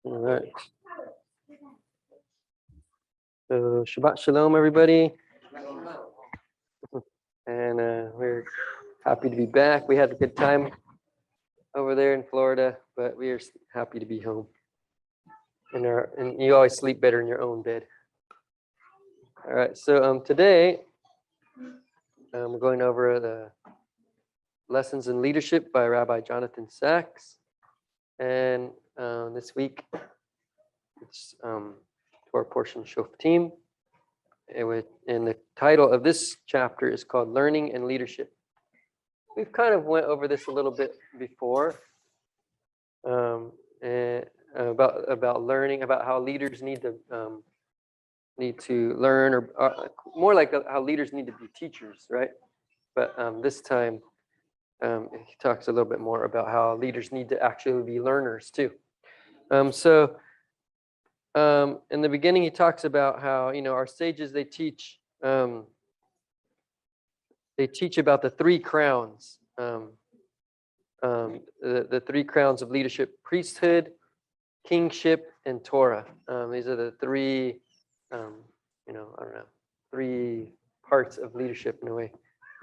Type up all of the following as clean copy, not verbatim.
All right. So Shabbat Shalom, everybody. And we're happy to be back. We had a good time over there in Florida, but we are happy to be home. And you always sleep better in your own bed. All right. So today we're going over the Lessons in Leadership by Rabbi Jonathan Sachs. And this week, it's Torah portion Shoftim. And the title of this chapter is called Learning and Leadership. We've kind of went over this a little bit before, and about learning, about how leaders need to learn, or more like how leaders need to be teachers, right? But this time, he talks a little bit more about how leaders need to actually be learners too. So in the beginning, he talks about how, our sages, they teach about the three crowns, the three crowns of leadership: priesthood, kingship, and Torah. These are the three, three parts of leadership in a way,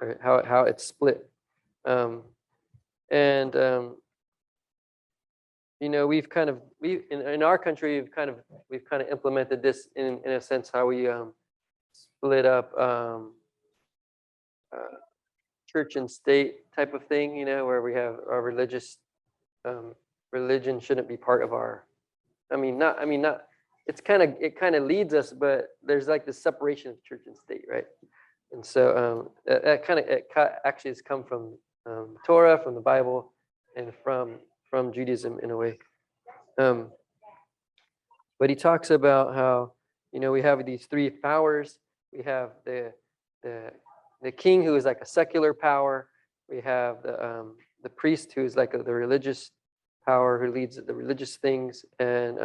or how it's split. We've kind of in our country we've kind of implemented this in a sense, how we split up church and state type of thing, where we have our religion shouldn't be part of our. Not. It kind of leads us, but there's like this separation of church and state, right? And so it actually has come from Torah, from the Bible, and from Judaism in a way. But he talks about how, we have these three powers. We have the king, who is like a secular power. We have the priest, who is like the religious power, who leads the religious things, and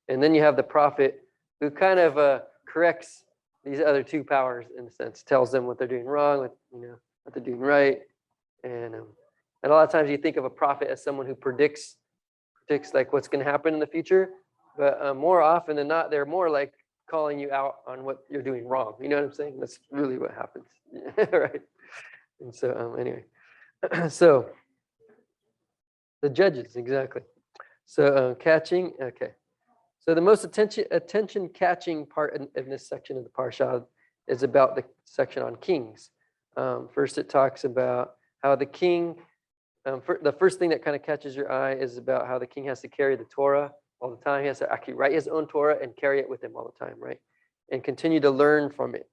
then you have the prophet, who kind of corrects these other two powers, in a sense, tells them what they're doing wrong, what they're doing right. And a lot of times you think of a prophet as someone who predicts like what's going to happen in the future, but more often than not, they're more like calling you out on what you're doing wrong. You know what I'm saying? That's really what happens, right? And so anyway, so the judges, exactly. So catching, okay. So the most attention catching part in this section of the parsha is about the section on kings. First, it talks about how the king. The first thing that kind of catches your eye is about how the king has to carry the Torah all the time. He has to actually write his own Torah and carry it with him all the time, right? And continue to learn from it.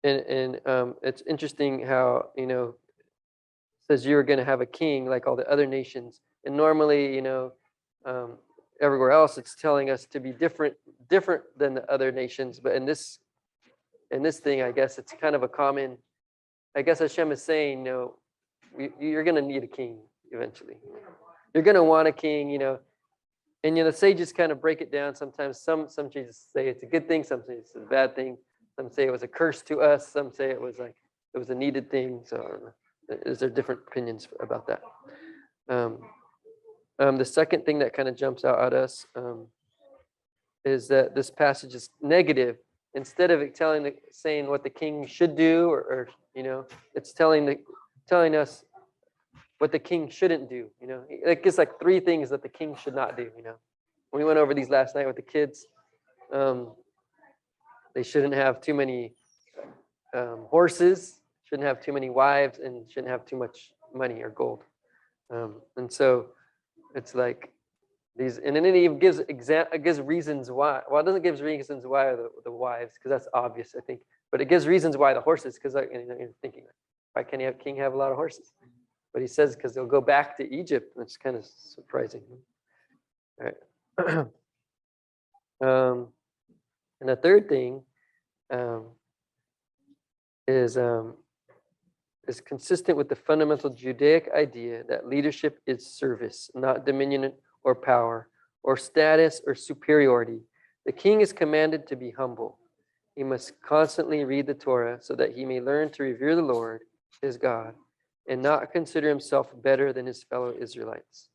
It's interesting how, it says you're going to have a king like all the other nations. And normally, everywhere else, it's telling us to be different than the other nations. But in this thing, I guess it's kind of a common. I guess Hashem is saying, you're going to need a king eventually. You're going to want a king, And the sages kind of break it down. Sometimes some sages say it's a good thing. Some say it's a bad thing. Some say it was a curse to us. Some say it was a needed thing. So is there different opinions about that? The second thing that kind of jumps out at us is that this passage is negative. Instead of it saying what the king should do, or it's telling us what the king shouldn't do. It gives like three things that the king should not do. We went over these last night with the kids. They shouldn't have too many horses, shouldn't have too many wives, and shouldn't have too much money or gold. And so it's like these, and then it even gives reasons why. Well, it doesn't give reasons why the wives, because that's obvious, I think. But it gives reasons why the horses, because you're thinking, why can't a king have a lot of horses? But he says because they'll go back to Egypt, which is kind of surprising. All right. And the third thing is consistent with the fundamental Judaic idea that leadership is service, not dominion or power, or status or superiority. The king is commanded to be humble. He must constantly read the Torah so that he may learn to revere the Lord, his God, and not consider himself better than his fellow Israelites.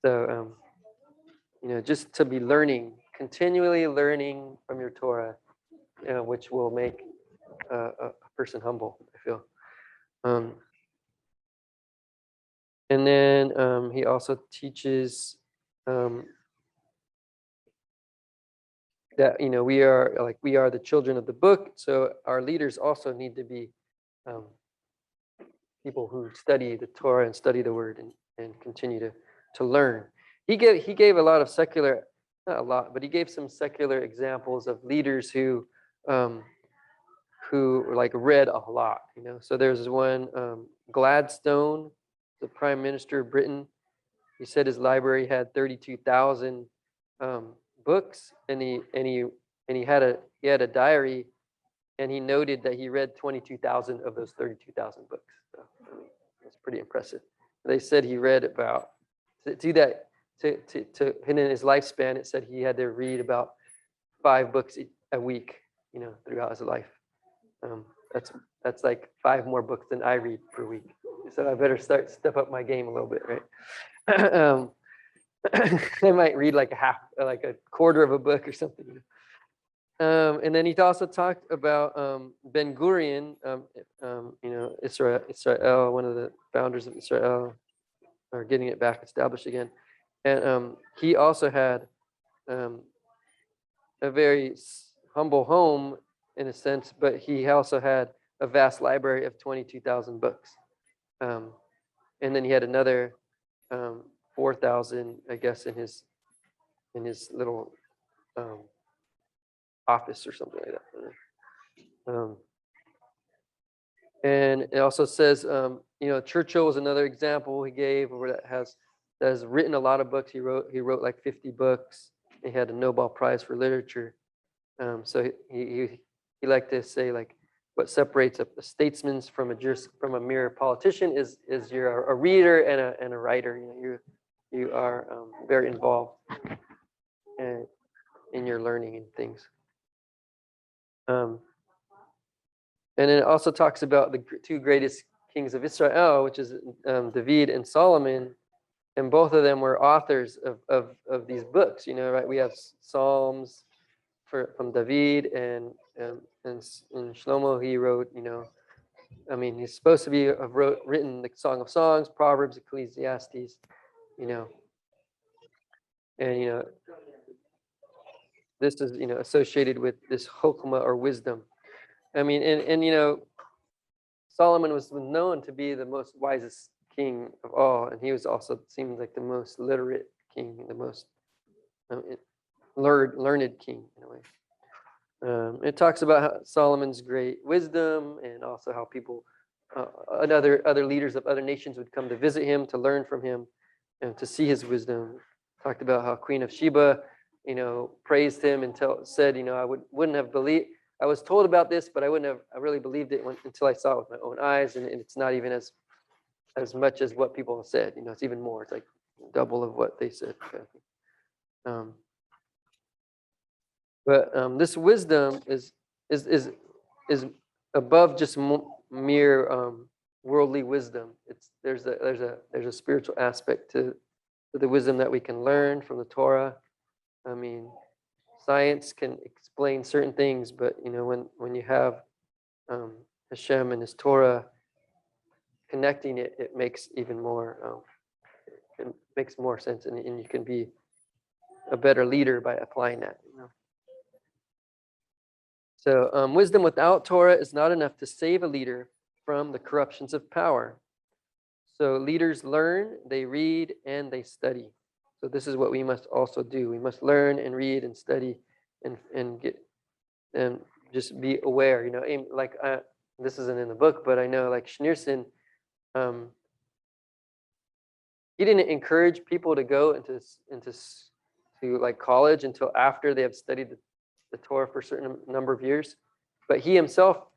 So, just to be learning, continually learning from your Torah, which will make a person humble, I feel. And then he also teaches that we are the children of the book, so our leaders also need to be people who study the Torah and study the Word and continue to learn. He gave a lot of secular, not a lot, but he gave some secular examples of leaders who like read a lot. So there's one, Gladstone, the Prime Minister of Britain. He said his library had 32,000 books, and he had a diary, and he noted that he read 22,000 of those 32,000 books. So, that's pretty impressive. They said he read about in his lifespan. It said he had to read about 5 books a week, throughout his life. That's like 5 more books than I read per week. So I better step up my game a little bit, right? I might read like a quarter of a book or something. And then he also talked about Ben Gurion, Israel, one of the founders of Israel, or getting it back established again. And he also had a very humble home in a sense, but he also had a vast library of 22,000 books. And then he had another 4,000, I guess, in his little office or something like that. And it also says, Churchill was another example he gave where that has written a lot of books. He wrote like 50 books. He had a Nobel Prize for literature. So he liked to say, like, what separates a statesman from a mere politician is you're a reader and a writer. You are very involved in your learning and things. And then it also talks about the 2 greatest kings of Israel, which is David and Solomon, and both of them were authors of these books. Right? We have Psalms from David, and Shlomo, he wrote. He's supposed to have written the Song of Songs, Proverbs, Ecclesiastes. And this is associated with this chokhmah or wisdom. And Solomon was known to be the most wisest king of all, and he was also seemed like the most literate king, the most learned king in a way. It talks about Solomon's great wisdom, and also how people, other leaders of other nations would come to visit him, to learn from him, and to see his wisdom. Talked about how Queen of Sheba, praised him and said, I wouldn't have believed. I was told about this, but I really believed it until I saw it with my own eyes, and it's not even as much as what people have said. It's even more. It's like double of what they said. But this wisdom is above just mere worldly wisdom. There's a spiritual aspect to the wisdom that we can learn from the Torah. Science can explain certain things, but when you have Hashem and His Torah connecting it makes even more. It makes more sense, and you can be a better leader by applying that. So wisdom without Torah is not enough to save a leader from the corruptions of power. So leaders learn, they read, and they study. So this is what we must also do. We must learn and read and study and get and just be aware. This isn't in the book, but I know like Schneerson, he didn't encourage people to go into like college until after they have studied the Torah for a certain number of years. But he himself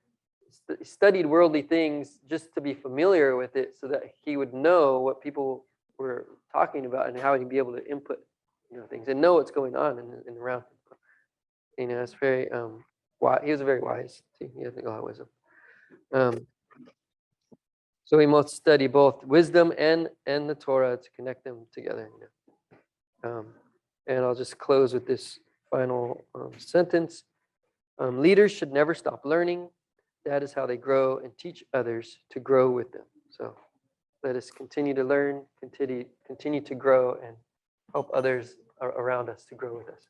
studied worldly things just to be familiar with it, so that he would know what people were talking about and how he'd be able to input things and know what's going on in around him. It's very wise. He was very wise too. He had a lot of wisdom. So we must study both wisdom and the Torah to connect them together. And I'll just close with this final sentence. Leaders should never stop learning. That is how they grow and teach others to grow with them. So let us continue to learn, continue to grow, and help others around us to grow with us.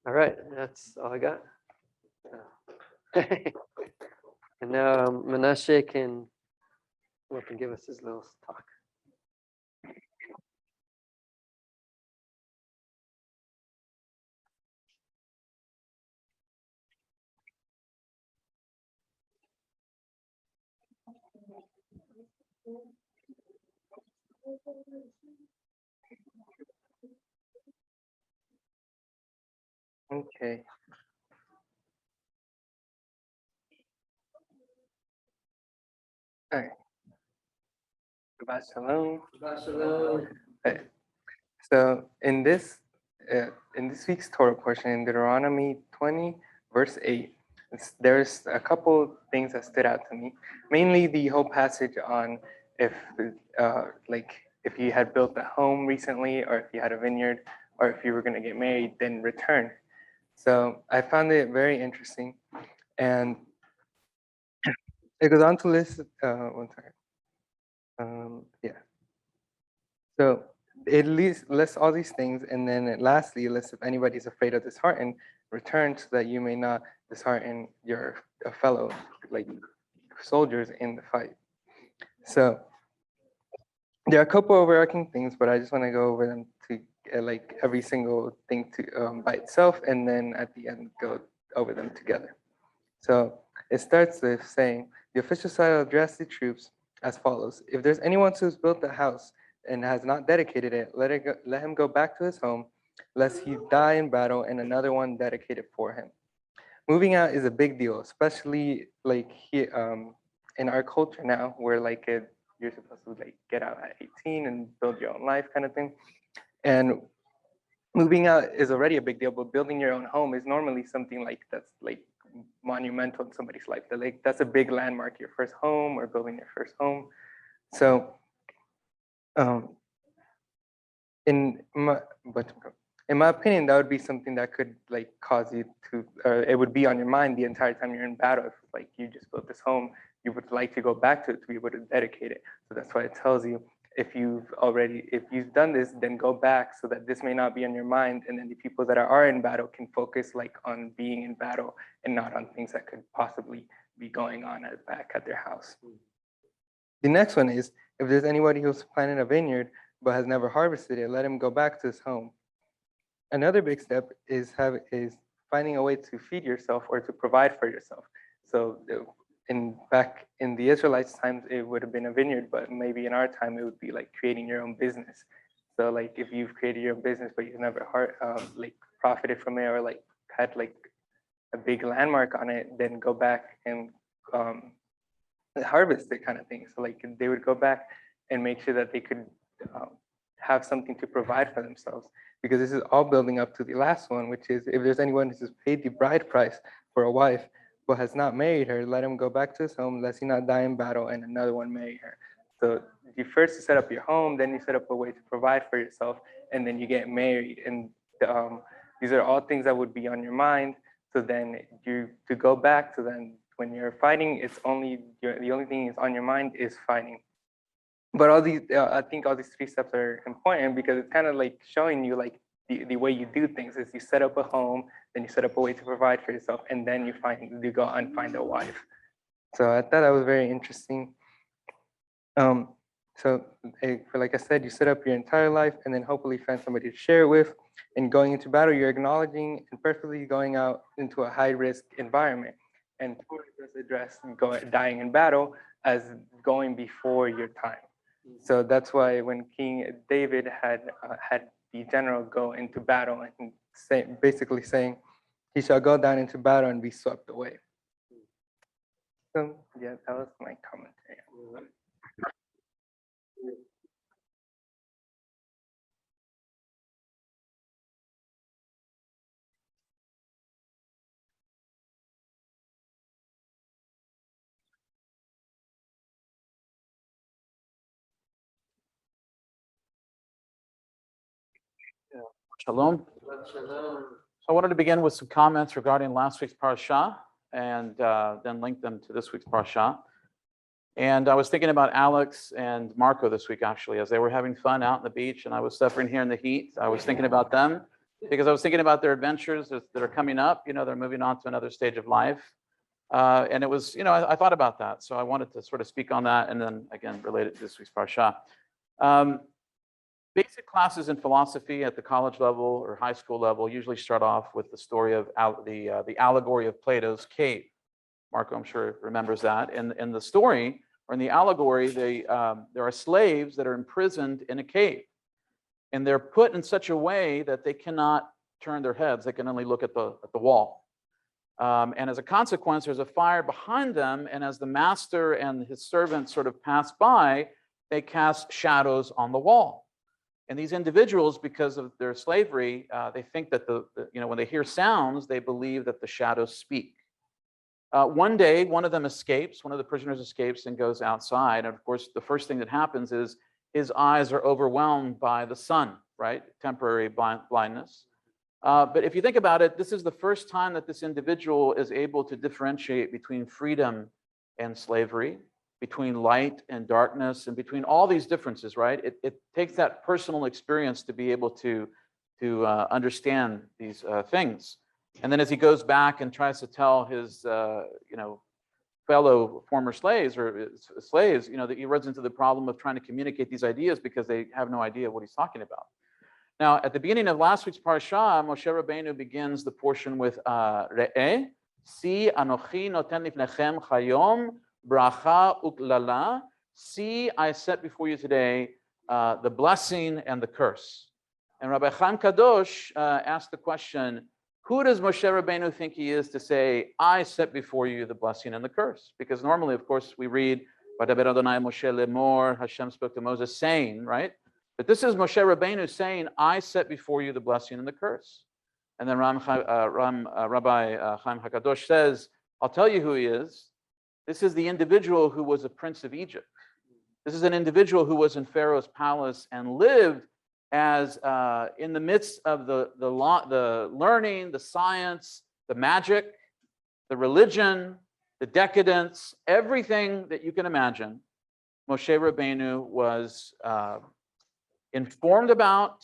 All right, that's all I got. And now Menashe can come up and give us his little talk. Okay. All right. Shabbat Shalom. Shalom. Okay. So in this week's Torah portion in Deuteronomy 20, verse 8, there's a couple things that stood out to me. Mainly the whole passage on if if you had built a home recently, or if you had a vineyard, or if you were going to get married, then return. So I found it very interesting, and it goes on to list. One second. Yeah. So it lists all these things, and then lastly, it lists if anybody is afraid of disheartened, return so that you may not dishearten your fellow like soldiers in the fight. So there are a couple overarching things, but I just want to go over them to like every single thing to by itself, and then at the end go over them together. So it starts with saying the official side will address the troops as follows: if there's anyone who's built a house and has not dedicated it, let him go back to his home, lest he die in battle and another one dedicate it for him. Moving out is a big deal, especially like here in our culture now, where you're supposed to like get out at 18 and build your own life kind of thing. And moving out is already a big deal, but building your own home is normally something like that's like monumental in somebody's life. That's a big landmark, your first home or building your first home. So in my in my opinion, that would be something that could like cause you to, it would be on your mind the entire time you're in battle. If like you just built this home, you would like to go back to it to be able to dedicate it. So that's why it tells you if you've done this, then go back so that this may not be on your mind, and then the people that are in battle can focus like on being in battle and not on things that could possibly be going on back at their house. The next one is if there's anybody who's planting a vineyard but has never harvested it, let him go back to his home. Another big step is finding a way to feed yourself or to provide for yourself. So back in the Israelites' times, it would have been a vineyard, but maybe in our time, it would be like creating your own business. So like if you've created your own business, but you've never like profited from it or like had like a big landmark on it, then go back and harvest it kind of thing. So like they would go back and make sure that they could have something to provide for themselves, because this is all building up to the last one, which is if there's anyone who's paid the bride price for a wife but has not married her, let him go back to his home lest he not die in battle and another one marry her. So you first set up your home, then you set up a way to provide for yourself, and then you get married. And these are all things that would be on your mind. So then you to go back to then when you're fighting, it's only the only thing is on your mind is fighting. But all these, I think all these three steps are important because it's kind of like showing you like the way you do things is you set up a home, then you set up a way to provide for yourself, and then you go and find a wife. So I thought that was very interesting. So like I said, you set up your entire life and then hopefully find somebody to share it with. And going into battle, you're acknowledging and perfectly going out into a high risk environment. And Torah does address dying in battle as going before your time. So that's why when King David had the general go into battle and basically saying, he shall go down into battle and be swept away. So yeah, that was my commentary. Shalom. So I wanted to begin with some comments regarding last week's parasha and then link them to this week's parasha. And I was thinking about Alex and Marco this week, actually, as they were having fun out on the beach and I was suffering here in the heat. I was thinking about them because I was thinking about their adventures that are coming up. They're moving on to another stage of life. And it was, I thought about that. So I wanted to sort of speak on that and then, again, relate it to this week's parasha. Basic classes in philosophy at the college level or high school level usually start off with the story of the allegory of Plato's cave. Marco, I'm sure, remembers that. In the story, or in the allegory, there are slaves that are imprisoned in a cave. And they're put in such a way that they cannot turn their heads. They can only look at the wall. And as a consequence, there's a fire behind them. And as the master and his servants sort of pass by, they cast shadows on the wall. And these individuals, because of their slavery, they think that when they hear sounds, they believe that the shadows speak. One day, one of them escapes, one of the prisoners escapes and goes outside. And of course, the first thing that happens is his eyes are overwhelmed by the sun, right? Temporary blindness. But if you think about it, this is the first time that this individual is able to differentiate between freedom and slavery, between light and darkness, and between all these differences, right? It takes that personal experience to be able to understand these things. And then as he goes back and tries to tell his, fellow former slaves that he runs into the problem of trying to communicate these ideas because they have no idea what he's talking about. Now, at the beginning of last week's parasha, Moshe Rabbeinu begins the portion with Re'eh, Si anochi noten lifnechem chayom bracha uklala. See, I set before you today the blessing and the curse. And Rabbi Chaim Kadosh asked the question, who does Moshe Rabbeinu think he is to say, I set before you the blessing and the curse? Because normally, of course, we read, Vadaber Adonai Moshe lemor, Hashem spoke to Moses saying, right? But this is Moshe Rabbeinu saying, I set before you the blessing and the curse. And then Rabbi Chaim HaKadosh says, I'll tell you who he is. This is the individual who was a prince of Egypt. This is an individual who was in Pharaoh's palace and lived as in the midst of the learning, the science, the magic, the religion, the decadence, everything that you can imagine. Moshe Rabbeinu was informed about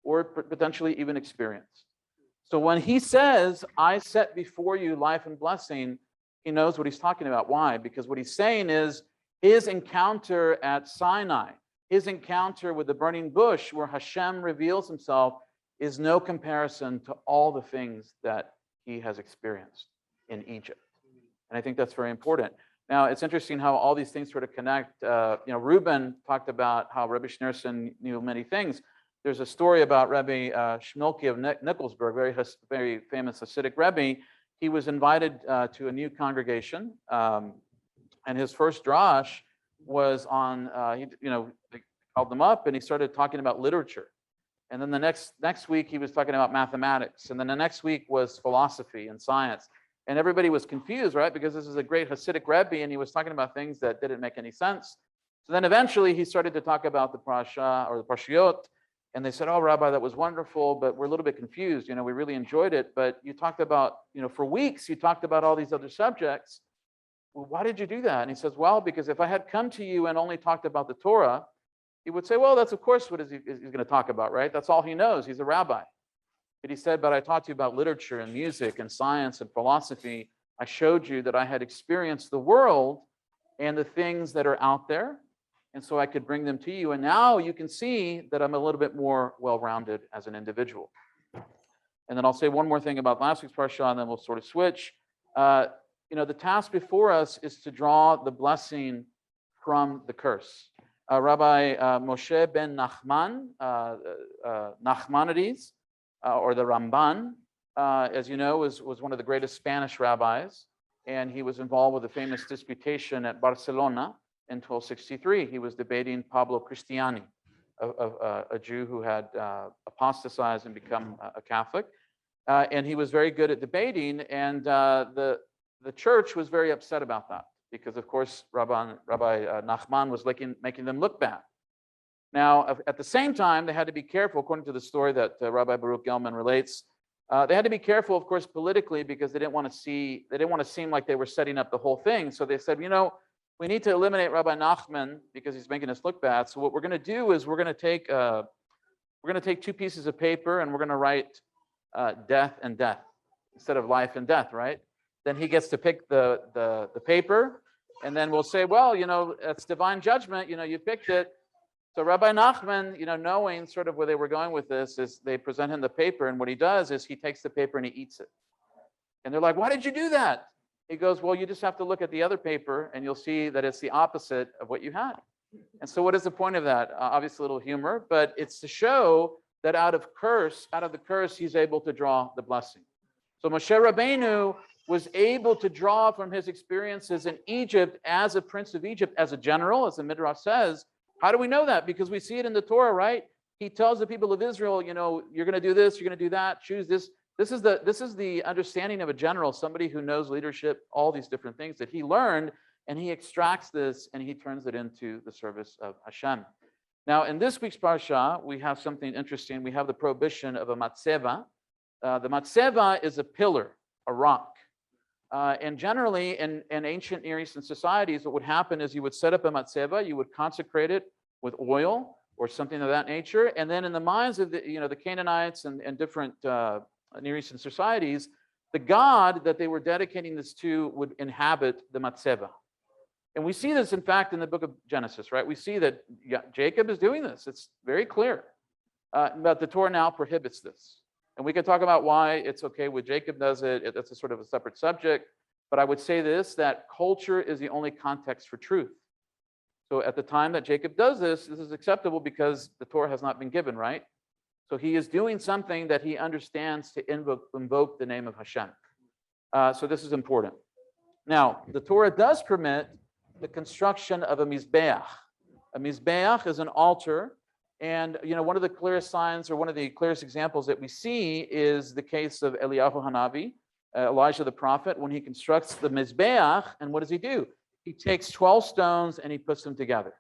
or potentially even experienced. So when he says, I set before you life and blessing, he knows what he's talking about. Why? Because what he's saying is his encounter at Sinai, his encounter with the burning bush where Hashem reveals himself is no comparison to all the things that he has experienced in Egypt. And I think that's very important. Now, it's interesting how all these things sort of connect. Reuben talked about how Rabbi Schneerson knew many things. There's a story about Rabbi Shmulki of Nicholsburg, very famous Hasidic Rebbe. He was invited to a new congregation, and his first drash was on, they called them up and he started talking about literature. And then the next week he was talking about mathematics. And then the next week was philosophy and science. And everybody was confused, right? Because this is a great Hasidic Rebbe and he was talking about things that didn't make any sense. So then eventually he started to talk about the parasha or the parashiyot. And they said, oh, Rabbi, that was wonderful, but we're a little bit confused. We really enjoyed it. But you talked about, for weeks, you talked about all these other subjects. Well, why did you do that? And he says, well, because if I had come to you and only talked about the Torah, he would say, well, that's of course what he's going to talk about, right? That's all he knows. He's a rabbi. But he said, but I taught you about literature and music and science and philosophy. I showed you that I had experienced the world and the things that are out there. And so I could bring them to you. And now you can see that I'm a little bit more well-rounded as an individual. And then I'll say one more thing about last week's parasha, and then we'll sort of switch. The task before us is to draw the blessing from the curse. Rabbi Moshe ben Nachman, Nachmanides, or the Ramban, as you know, was one of the greatest Spanish rabbis. And he was involved with a famous disputation at Barcelona in 1263. He was debating Pablo Cristiani, a Jew who had apostatized and become a Catholic. And he was very good at debating. And the church was very upset about that because, of course, Rabbi Nachman was making them look bad. Now, at the same time, they had to be careful, according to the story that Rabbi Baruch Gelman relates. They had to be careful, of course, politically, because they didn't want to seem like they were setting up the whole thing. So they said, we need to eliminate Rabbi Nachman because he's making us look bad. So what we're going to do is we're going to take two pieces of paper and we're going to write death and death instead of life and death, right? Then he gets to pick the paper, and then we'll say, well, it's divine judgment. You picked it. So Rabbi Nachman, knowing sort of where they were going with this, is they present him the paper, and what he does is he takes the paper and he eats it. And they're like, why did you do that? He goes, well, you just have to look at the other paper and you'll see that it's the opposite of what you had. And so what is the point of that? Obviously a little humor, but it's to show that out of the curse, he's able to draw the blessing. So Moshe Rabbeinu was able to draw from his experiences in Egypt as a prince of Egypt, as a general, as the Midrash says. How do we know that? Because we see it in the Torah, right? He tells the people of Israel, you're going to do this, you're going to do that, choose this. This is the understanding of a general, somebody who knows leadership, all these different things that he learned, and he extracts this and he turns it into the service of Hashem. Now, in this week's parsha, we have something interesting. We have the prohibition of a matzeva. The matzeva is a pillar, a rock. And generally, in ancient Near Eastern societies, what would happen is you would set up a matzeva, you would consecrate it with oil or something of that nature, and then in the minds of the Canaanites and different Near Eastern societies, the god that they were dedicating this to would inhabit the matzeva. And we see this, in fact, in the book of Genesis, right? We see that Jacob is doing this. It's very clear. But the Torah now prohibits this. And we can talk about why it's okay when Jacob does it. That's a sort of a separate subject. But I would say this, that culture is the only context for truth. So at the time that Jacob does this is acceptable because the Torah has not been given, right? So he is doing something that he understands to invoke the name of Hashem. So this is important. Now, the Torah does permit the construction of a mizbeach. A mizbeach is an altar. And one of the clearest signs, or one of the clearest examples that we see, is the case of Eliyahu Hanavi, Elijah the prophet, when he constructs the mizbeach. And what does he do? He takes 12 stones and he puts them together.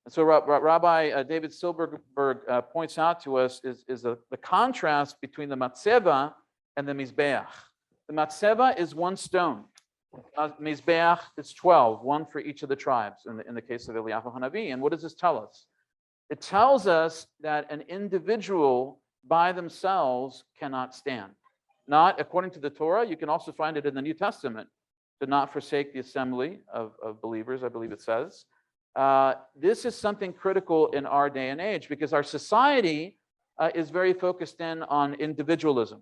And so Rabbi David Silberberg points out to us is the contrast between the matzeva and the mizbeach. The matzeva is one stone. Mizbeach is 12, one for each of the tribes in the case of Eliyahu Hanavi. And what does this tell us? It tells us that an individual by themselves cannot stand. Not according to the Torah. You can also find it in the New Testament. To not forsake the assembly of believers, I believe it says. This is something critical in our day and age because our society is very focused in on individualism,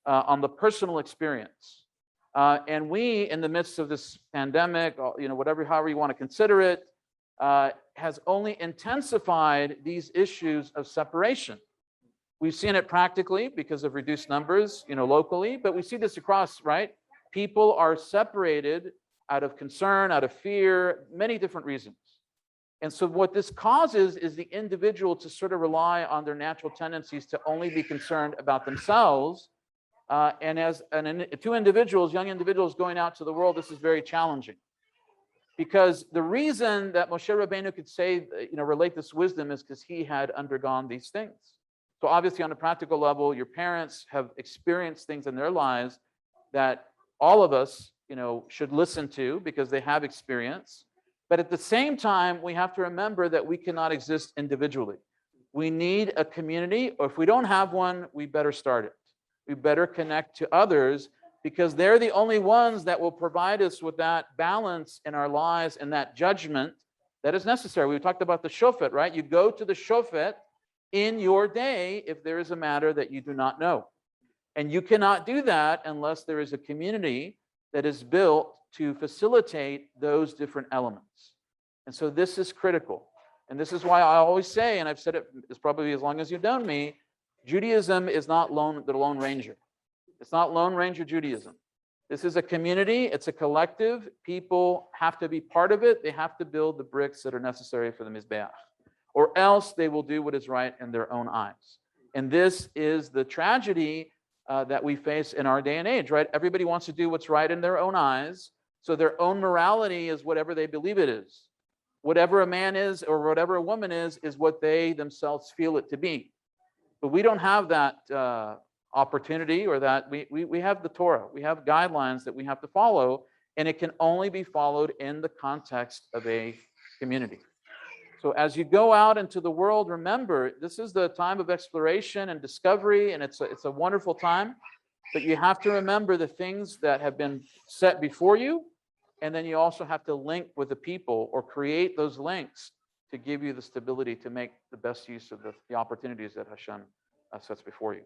on the personal experience. And we, in the midst of this pandemic, however you want to consider it, has only intensified these issues of separation. We've seen it practically because of reduced numbers, locally, but we see this across, right? People are separated out of concern, out of fear, many different reasons. And so what this causes is the individual to sort of rely on their natural tendencies to only be concerned about themselves. Two individuals, young individuals going out to the world, this is very challenging. Because the reason that Moshe Rabbeinu could say, relate this wisdom is because he had undergone these things. So obviously on a practical level, your parents have experienced things in their lives that all of us, should listen to because they have experience. But at the same time, we have to remember that we cannot exist individually. We need a community, or if we don't have one, we better start it. We better connect to others because they're the only ones that will provide us with that balance in our lives and that judgment that is necessary. We talked about the shofet, right? You go to the shofet in your day if there is a matter that you do not know. And you cannot do that unless there is a community that is built to facilitate those different elements. And so this is critical. And this is why I always say, and I've said it as probably as long as you've known me, Judaism is not the Lone Ranger. It's not Lone Ranger Judaism. This is a community. It's a collective. People have to be part of it. They have to build the bricks that are necessary for the Mizbeach, or else they will do what is right in their own eyes. And this is the tragedy that we face in our day and age, right? Everybody wants to do what's right in their own eyes. So their own morality is whatever they believe it is. whatever a man is or whatever a woman is what they themselves feel it to be. But we don't have that opportunity, or that we have the Torah. We have guidelines that we have to follow, and it can only be followed in the context of a community. So as you go out into the world, remember, this is the time of exploration and discovery, and it's a wonderful time. But you have to remember the things that have been set before you, and then you also have to link with the people, or create those links to give you the stability to make the best use of the opportunities that Hashem sets before you.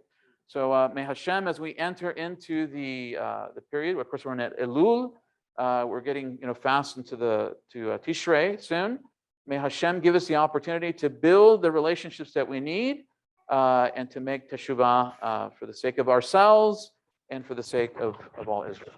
So may Hashem, as we enter into the period, of course we're in Elul, we're getting fast into to Tishrei soon. May Hashem give us the opportunity to build the relationships that we need, and to make teshuvah for the sake of ourselves and for the sake of all Israel.